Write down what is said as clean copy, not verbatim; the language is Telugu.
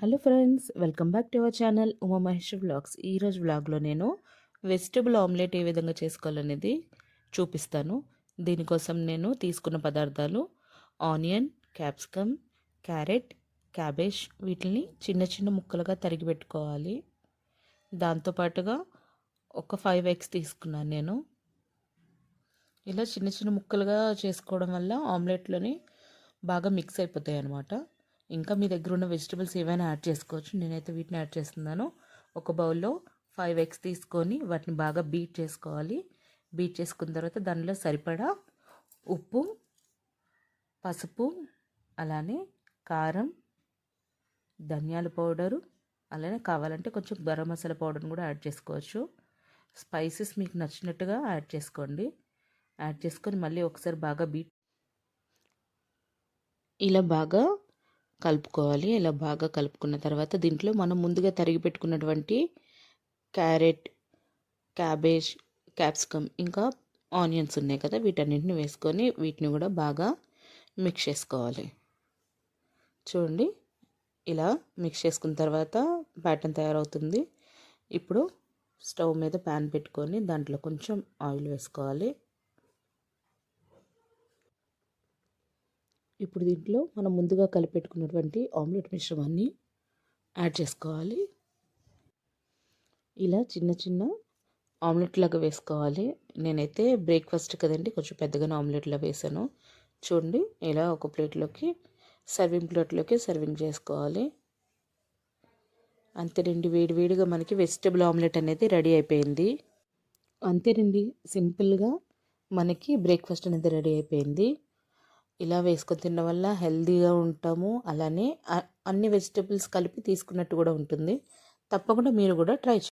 Hello friends, welcome back to our channel Uma Mahesh vlogs. ఈరోజు వ్లాగ్లో నేను వెజిటబుల్ ఆమ్లెట్ ఏ విధంగా చేసుకోవాలనేది చూపిస్తాను. దీనికోసం నేను తీసుకున్న పదార్థాలు ఆనియన్, క్యాప్సికమ్, క్యారెట్, క్యాబేజ్. వీటిని చిన్న చిన్న ముక్కలుగా తరిగి పెట్టుకోవాలి. దాంతోపాటుగా ఒక 5 ఎగ్స్ తీసుకున్నాను నేను. ఇలా చిన్న చిన్న ముక్కలుగా చేసుకోవడం వల్ల ఆమ్లెట్లోని బాగా మిక్స్ అయిపోతాయి అన్నమాట. ఇంకా మీ దగ్గర ఉన్న వెజిటబుల్స్ ఏవైనా యాడ్ చేసుకోవచ్చు. నేనైతే వీటిని యాడ్ చేస్తున్నాను. ఒక బౌల్లో 5 ఎగ్స్ తీసుకొని వాటిని బాగా బీట్ చేసుకోవాలి. బీట్ చేసుకున్న తర్వాత దానిలో సరిపడా ఉప్పు, పసుపు, అలానే కారం, ధనియాల పౌడరు, అలానే కావాలంటే కొంచెం గరం మసాలా పౌడర్ని కూడా యాడ్ చేసుకోవచ్చు. స్పైసెస్ మీకు నచ్చినట్టుగా యాడ్ చేసుకోండి. యాడ్ చేసుకొని మళ్ళీ ఒకసారి బాగా ఇలా బాగా కలుపుకోవాలి. ఇలా బాగా కలుపుకున్న తర్వాత దీంట్లో మనం ముందుగా తరిగి పెట్టుకున్నటువంటి క్యారెట్, క్యాబేజ్, క్యాప్సికమ్ ఇంకా ఆనియన్స్ ఉన్నాయి కదా, వీటన్నింటిని వేసుకొని వీటిని కూడా బాగా మిక్స్ చేసుకోవాలి. చూడండి, ఇలా మిక్స్ చేసుకున్న తర్వాత బ్యాటర్ తయారవుతుంది. ఇప్పుడు స్టవ్ మీద ప్యాన్ పెట్టుకొని దాంట్లో కొంచెం ఆయిల్ వేసుకోవాలి. ఇప్పుడు దీంట్లో మనం ముందుగా కలిపెట్టుకున్నటువంటి ఆమ్లెట్ మిశ్రమాన్ని యాడ్ చేసుకోవాలి. ఇలా చిన్న చిన్న ఆమ్లెట్ లాగా వేసుకోవాలి. నేనైతే బ్రేక్ఫాస్ట్ కదండి, కొంచెం పెద్దగానే ఆమ్లెట్లా వేసాను. చూడండి, ఇలా ఒక ప్లేట్లోకి సర్వింగ్ చేసుకోవాలి. అంతేనండి, వేడివేడిగా మనకి వెజిటబుల్ ఆమ్లెట్ అనేది రెడీ అయిపోయింది. అంతేనండి, సింపుల్గా మనకి బ్రేక్ఫాస్ట్ అనేది రెడీ అయిపోయింది. ఇలా వేసుకొని తినడం వల్ల హెల్తీగా ఉంటాము. అలానే అన్ని వెజిటబుల్స్ కలిపి తీసుకున్నట్టు కూడా ఉంటుంది. తప్పకుండా మీరు కూడా ట్రై చేయండి.